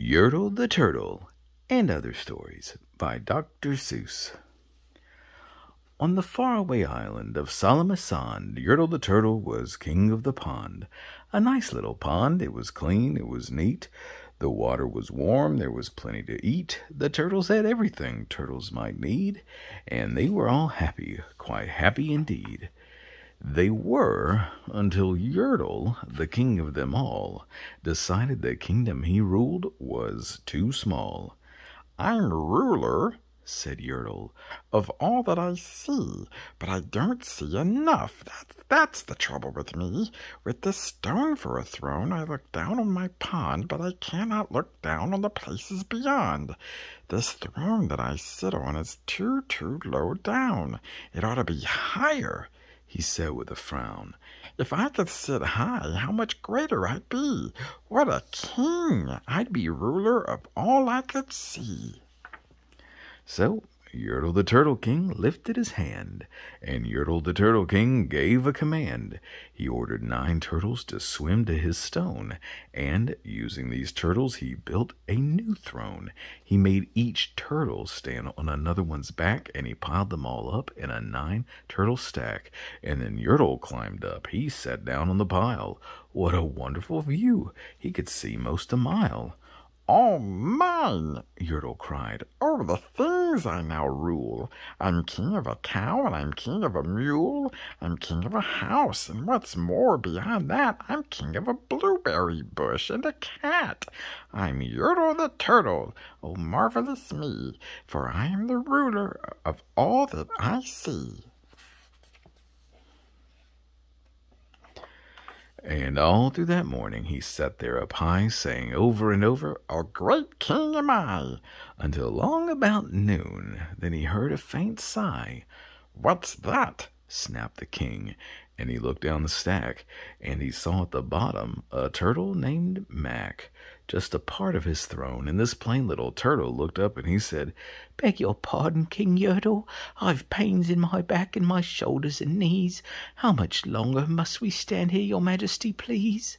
Yertle the Turtle and Other Stories by Dr. Seuss. On the faraway island of Salamasan, Yertle the Turtle was king of the pond. A nice little pond. It was clean, it was neat. The water was warm, there was plenty to eat. The turtles had everything turtles might need, and they were all happy, quite happy indeed. They were, until Yertle, the king of them all, decided the kingdom he ruled was too small. "I'm ruler," said Yertle, "of all that I see, but I don't see enough. That's the trouble with me. With this stone for a throne, I look down on my pond, but I cannot look down on the places beyond. This throne that I sit on is too low down. It ought to be higher," he said with a frown. "If I could sit high, how much greater I'd be. What a king! I'd be ruler of all I could see." So Yertle the Turtle King lifted his hand, and Yertle the Turtle King gave a command. He ordered 9 turtles to swim to his stone, and, using these turtles, he built a new throne. He made each turtle stand on another one's back, and he piled them all up in a 9-turtle stack. And then Yertle climbed up. He sat down on the pile. What a wonderful view! He could see most a mile. "All mine!" Yertle cried. "Oh, the things I now rule! I'm king of a cow, and I'm king of a mule. I'm king of a house, and what's more, beyond that, I'm king of a blueberry bush and a cat. I'm Yertle the Turtle. Oh, marvelous me, for I am the ruler of all that I see." And all through that morning he sat there up high, saying over and over, "A great king am I," until long about noon. Then he heard a faint sigh. "What's that?" snapped the king, and he looked down the stack, and he saw at the bottom a turtle named Mac, just a part of his throne. And this plain little turtle looked up and he said, "Beg your pardon, King Yertle. I've pains in my back and my shoulders and knees. How much longer must we stand here, your majesty, please?"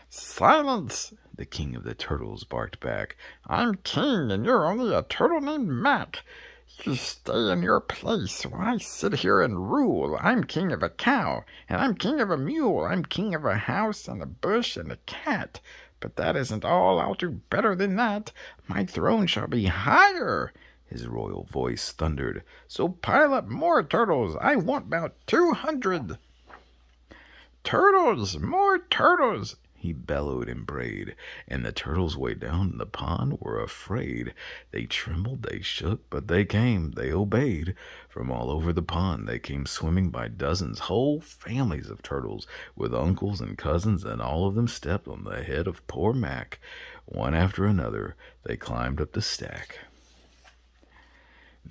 "Silence!" the king of the turtles barked back. "I'm king, and you're only a turtle named Mac. You stay in your place while I sit here and rule. I'm king of a cow, and I'm king of a mule. I'm king of a house and a bush and a cat. But that isn't all. I'll do better than that. My throne shall be higher," his royal voice thundered. "So pile up more turtles. I want about 200. Turtles, more turtles!" he bellowed and brayed, and the turtles way down in the pond were afraid. They trembled, they shook, but they came, they obeyed. From all over the pond they came swimming by dozens, whole families of turtles, with uncles and cousins, and all of them stepped on the head of poor Mac. One after another they climbed up the stack.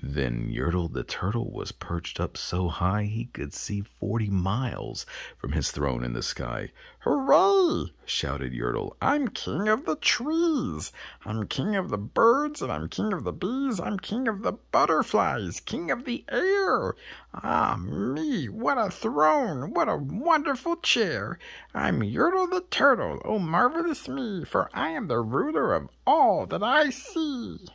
Then Yertle the Turtle was perched up so high he could see 40 miles from his throne in the sky. "Hooray!" shouted Yertle. "I'm king of the trees. I'm king of the birds, and I'm king of the bees. I'm king of the butterflies, king of the air. Ah, me, what a throne! What a wonderful chair! I'm Yertle the Turtle. Oh, marvelous me, for I am the ruler of all that I see."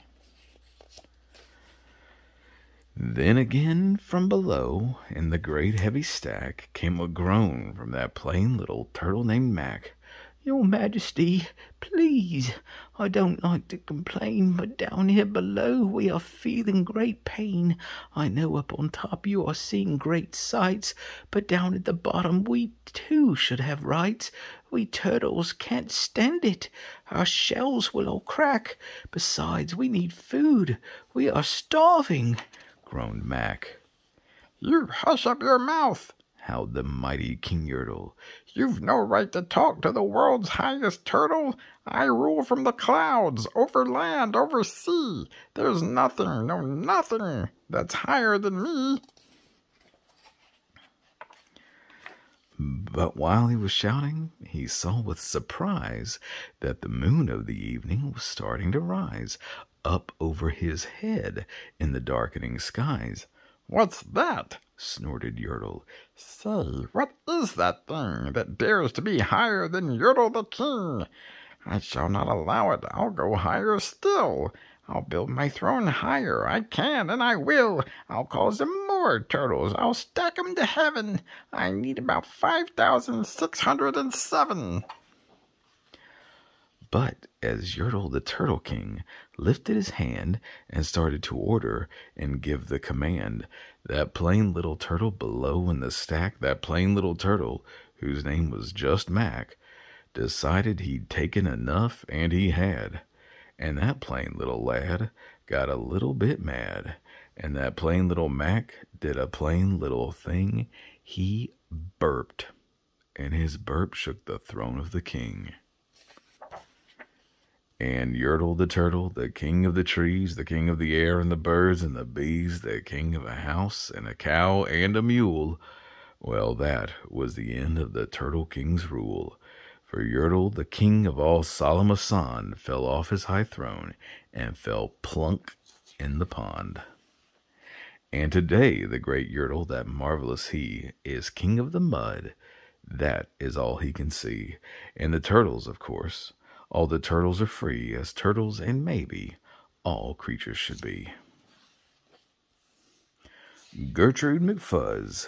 Then again from below, in the great heavy stack, came a groan from that plain little turtle named Mac. "Your Majesty, please, I don't like to complain, but down here below we are feeling great pain. I know up on top you are seeing great sights, but down at the bottom we too should have rights. We turtles can't stand it. Our shells will all crack. Besides, we need food. We are starving," groaned Mac. "You hush up your mouth!" howled the mighty King Yertle. "You've no right to talk to the world's highest turtle. I rule from the clouds, over land, over sea. There's nothing, no nothing, that's higher than me." But while he was shouting, he saw with surprise that the moon of the evening was starting to rise up over his head in the darkening skies. "What's that?" snorted Yertle. "Say, what is that thing that dares to be higher than Yertle the King? I shall not allow it. I'll go higher still. I'll build my throne higher. I can and I will. I'll cause them more turtles. I'll stack 'em to heaven. I need about 5,607. But as Yertle the Turtle King lifted his hand and started to order and give the command, that plain little turtle below in the stack, that plain little turtle, whose name was just Mac, decided he'd taken enough, and he had. And that plain little lad got a little bit mad, and that plain little Mac did a plain little thing. He burped, and his burp shook the throne of the king. And Yertle the Turtle, the king of the trees, the king of the air and the birds and the bees, the king of a house and a cow and a mule, well, that was the end of the Turtle King's rule. For Yertle, the king of all Salamasan, fell off his high throne and fell plunk in the pond. And today, the great Yertle, that marvelous he, is king of the mud. That is all he can see. And the turtles, of course, all the turtles are free, as turtles and maybe all creatures should be. Gertrude McFuzz.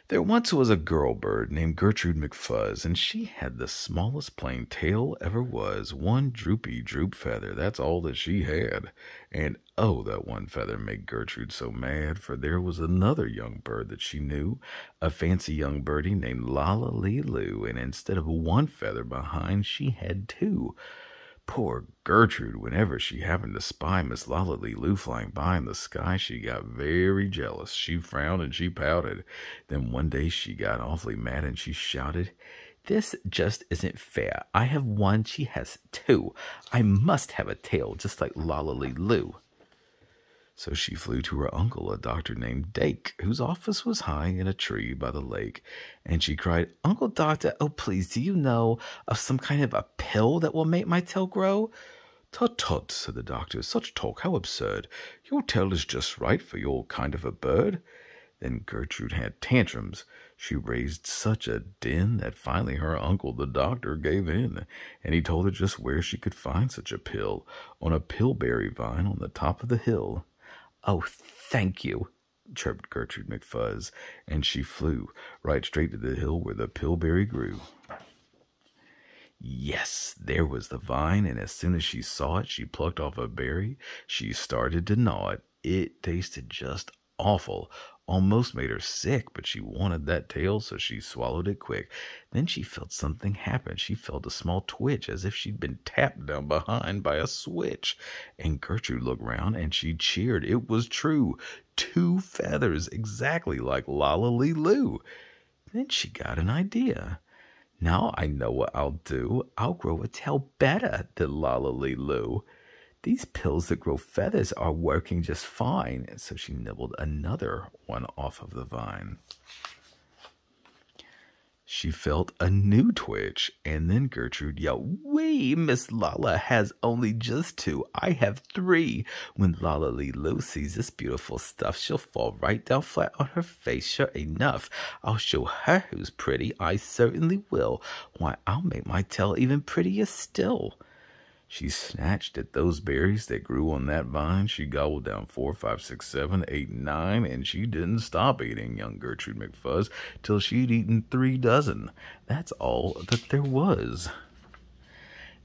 There once was a girl bird named Gertrude McFuzz, and she had the smallest plain tail ever was, one droopy droop feather, that's all that she had. And oh, that one feather made Gertrude so mad, for there was another young bird that she knew, a fancy young birdie named Lala Lee Loo, and instead of one feather behind, she had two. Poor Gertrude, whenever she happened to spy Miss Lala Lee Loo flying by in the sky, she got very jealous. She frowned and she pouted. Then one day she got awfully mad and she shouted, "This just isn't fair. I have one, she has two. I must have a tail just like Lala Lee Loo." So she flew to her uncle, a doctor named Dake, whose office was high in a tree by the lake, and she cried, "Uncle Doctor, oh please, do you know of some kind of a pill that will make my tail grow?" "Tut tut," said the doctor, "such talk, how absurd. Your tail is just right for your kind of a bird." Then Gertrude had tantrums. She raised such a din that finally her uncle, the doctor, gave in, and he told her just where she could find such a pill, on a pillberry vine on the top of the hill. "Oh, thank you," chirped Gertrude McFuzz, and she flew right straight to the hill where the pillberry grew. Yes, there was the vine, and as soon as she saw it, she plucked off a berry. She started to gnaw it. It tasted just awful, almost made her sick, but she wanted that tail, so she swallowed it quick. Then she felt something happen. She felt a small twitch, as if she'd been tapped down behind by a switch. And Gertrude looked round, and she cheered. It was true. 2 feathers, exactly like Lala Lee Loo. Then she got an idea. "Now I know what I'll do. I'll grow a tail better than Lala Lee Loo. These pills that grow feathers are working just fine." And so she nibbled another one off of the vine. She felt a new twitch, and then Gertrude yelled, "Wee, Miss Lala has only just 2. I have 3. When Lala Lee Loo sees this beautiful stuff, she'll fall right down flat on her face. Sure enough, I'll show her who's pretty. I certainly will. Why, I'll make my tail even prettier still." She snatched at those berries that grew on that vine. She gobbled down 4, 5, 6, 7, 8, 9, and she didn't stop eating, young Gertrude McFuzz, till she'd eaten 3 dozen. That's all that there was.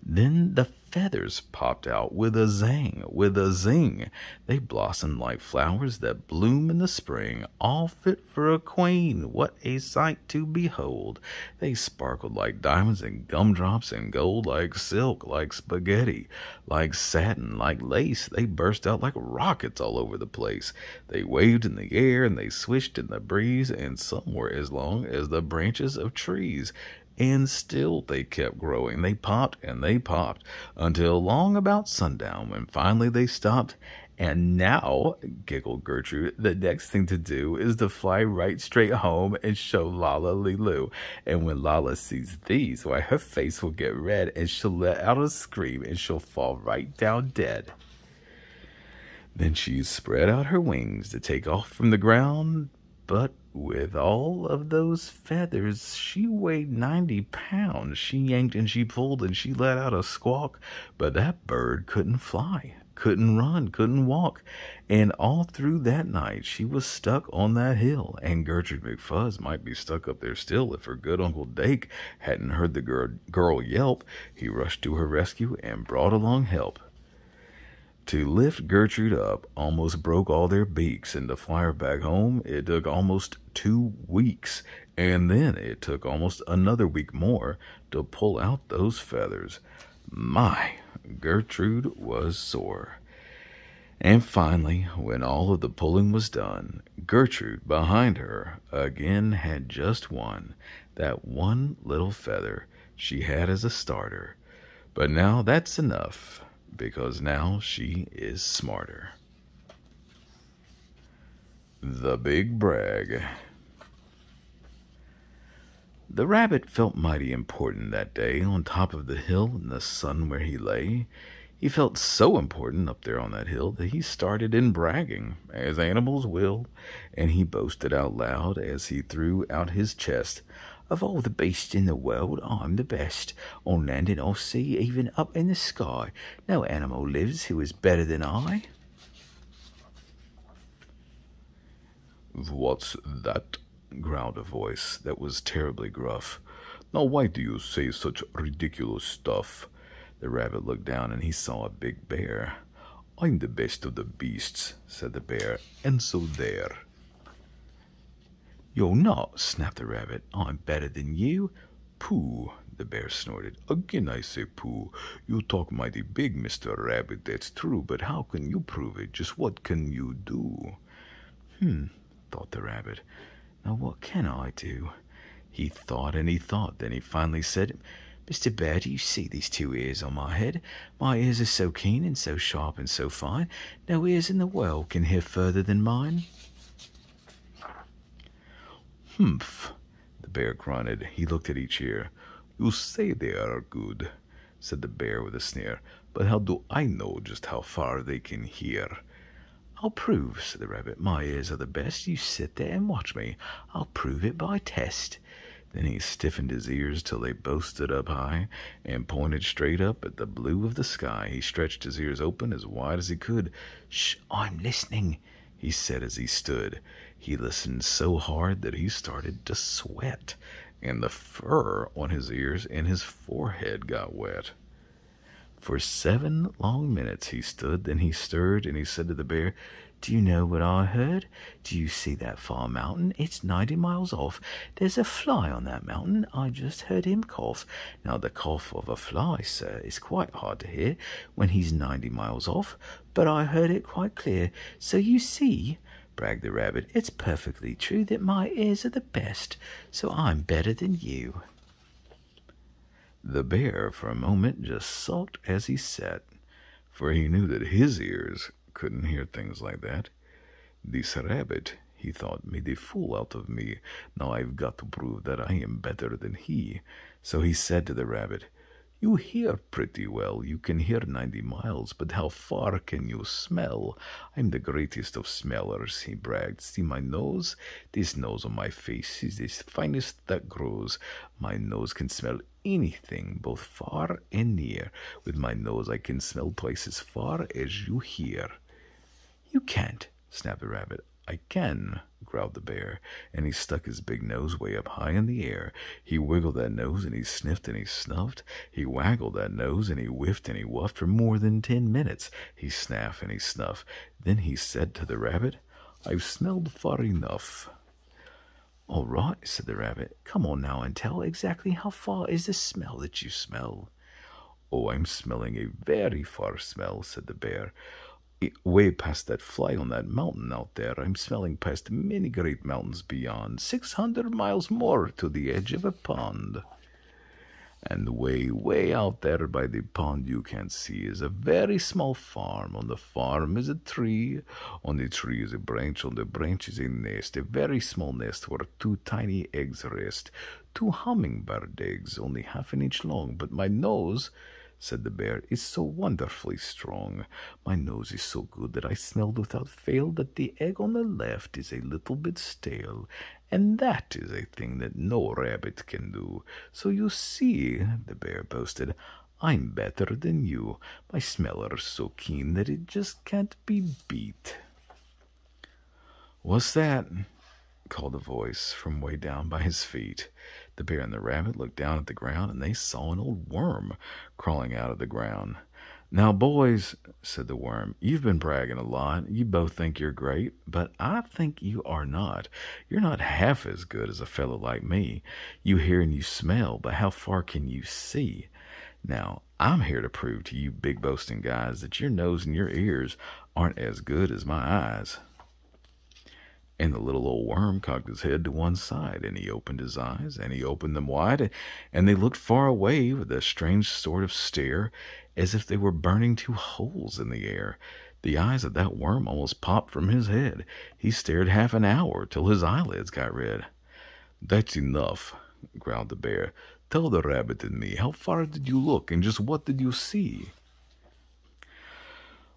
Then the feathers popped out with a zang, with a zing. They blossomed like flowers that bloom in the spring, all fit for a queen. What a sight to behold! They sparkled like diamonds and gumdrops, and gold like silk, like spaghetti, like satin, like lace. They burst out like rockets all over the place. They waved in the air, and they swished in the breeze, and some were as long as the branches of trees. And still they kept growing. They popped and they popped until long about sundown, when finally they stopped. "And now," giggled Gertrude, "the next thing to do is to fly right straight home and show Lala Lee Loo. And when Lala sees these, why, her face will get red, and she'll let out a scream, and she'll fall right down dead." Then she spread out her wings to take off from the ground, But with all of those feathers, she weighed 90 pounds. She yanked and she pulled and she let out a squawk, but that bird couldn't fly, couldn't run, couldn't walk. And all through that night, she was stuck on that hill. And Gertrude McFuzz might be stuck up there still if her good Uncle Dake hadn't heard the girl yelp. He rushed to her rescue and brought along help. To lift Gertrude up almost broke all their beaks, and to fly her back home, it took almost 2 weeks, and then it took almost another week more to pull out those feathers. My, Gertrude was sore. And finally, when all of the pulling was done, Gertrude, behind her, again had just one, that one little feather she had as a starter. But now that's enough, because now she is smarter. The Big Brag. The rabbit felt mighty important that day on top of the hill in the sun where he lay. He felt so important up there on that hill that he started in bragging, as animals will, and he boasted out loud as he threw out his chest. Of all the beasts in the world, I'm the best. On land and on sea, even up in the sky, no animal lives who is better than I. What's that? Growled a voice that was terribly gruff. Now why do you say such ridiculous stuff? The rabbit looked down and he saw a big bear. I'm the best of the beasts, said the bear, and so there. You're not, snapped the rabbit. I'm better than you. Pooh, the bear snorted. Again I say pooh. You talk mighty big, Mr. Rabbit, that's true, but how can you prove it? Just what can you do? Thought the rabbit. Now what can I do? He thought and he thought. Then he finally said, Mr. Bear, do you see these 2 ears on my head? My ears are so keen and so sharp and so fine, no ears in the world can hear further than mine. Humph, the bear grunted. He looked at each ear. You say they are good, said the bear with a sneer, but how do I know just how far they can hear? I'll prove, said the rabbit. My ears are the best. You sit there and watch me. I'll prove it by test. Then he stiffened his ears till they both stood up high and pointed straight up at the blue of the sky. He stretched his ears open as wide as he could. Shh, I'm listening, he said as he stood. He listened so hard that he started to sweat, and the fur on his ears and his forehead got wet. For 7 long minutes he stood, then he stirred, and he said to the bear, Do you know what I heard? Do you see that far mountain? It's 90 miles off. There's a fly on that mountain. I just heard him cough. Now the cough of a fly, sir, is quite hard to hear when he's 90 miles off, but I heard it quite clear. So you see, bragged the rabbit, it's perfectly true that my ears are the best, so I'm better than you. The bear for a moment just sulked as he sat, for he knew that his ears couldn't hear things like that. This rabbit, he thought, made a fool out of me. Now I've got to prove that I am better than he. So he said to the rabbit, You hear pretty well. You can hear 90 miles, but how far can you smell? I'm the greatest of smellers, he bragged. See my nose? This nose on my face is the finest that grows. My nose can smell anything, both far and near. With my nose I can smell twice as far as you hear. You can't, snapped the rabbit. I can, growled the bear, and he stuck his big nose way up high in the air. He wiggled that nose, and he sniffed and he snuffed. He waggled that nose, and he whiffed and he wuffed for more than 10 minutes. He snaffed and he snuffed. Then he said to the rabbit, I've smelled far enough. All right, said the rabbit. Come on now and tell exactly how far is the smell that you smell. Oh, I'm smelling a very far smell, said the bear. Way past that fly on that mountain out there. I'm smelling past many great mountains beyond, 600 miles more to the edge of a pond. And way, way out there by the pond you can see is a very small farm. On the farm is a tree. On the tree is a branch. On the branch is a nest, a very small nest where 2 tiny eggs rest. 2 hummingbird eggs, only half an inch long. But my nose, said the bear, is so wonderfully strong. My nose is so good that I smelled without fail that the egg on the left is a little bit stale, and that is a thing that no rabbit can do. So you see, the bear boasted, I'm better than you. My smeller's so keen that it just can't be beat. What's that? Called a voice from way down by his feet. The bear and the rabbit looked down at the ground, and they saw an old worm crawling out of the ground. Now, boys, said the worm, you've been bragging a lot. You both think you're great, but I think you are not. You're not half as good as a fellow like me. You hear and you smell, but how far can you see? Now, I'm here to prove to you big boasting guys that your nose and your ears aren't as good as my eyes. And the little old worm cocked his head to one side, and he opened his eyes, and he opened them wide, and they looked far away with a strange sort of stare, as if they were burning two holes in the air. The eyes of that worm almost popped from his head. He stared half an hour, till his eyelids got red. That's enough, growled the bear. Tell the rabbit and me, how far did you look, and just what did you see?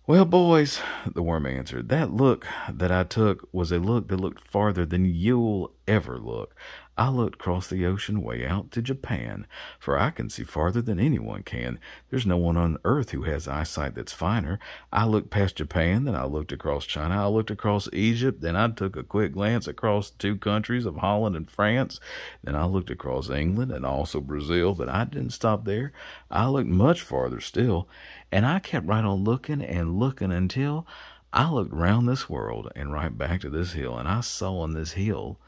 Well, boys, the worm answered, that look that I took was a look that looked farther than you'll ever look. I looked across the ocean way out to Japan, for I can see farther than anyone can. There's no one on earth who has eyesight that's finer. I looked past Japan, then I looked across China, I looked across Egypt, then I took a quick glance across the two countries of Holland and France, then I looked across England and also Brazil, but I didn't stop there. I looked much farther still, and I kept right on looking and looking until I looked round this world and right back to this hill, and I saw on this hill,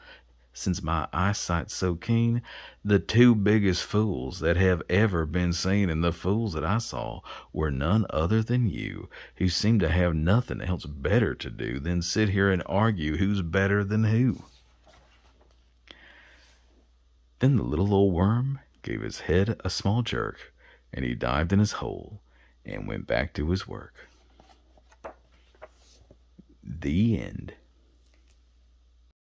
since my eyesight's so keen, the two biggest fools that have ever been seen, and the fools that I saw were none other than you, who seem to have nothing else better to do than sit here and argue who's better than who. Then the little old worm gave his head a small jerk, and he dived in his hole and went back to his work. The end.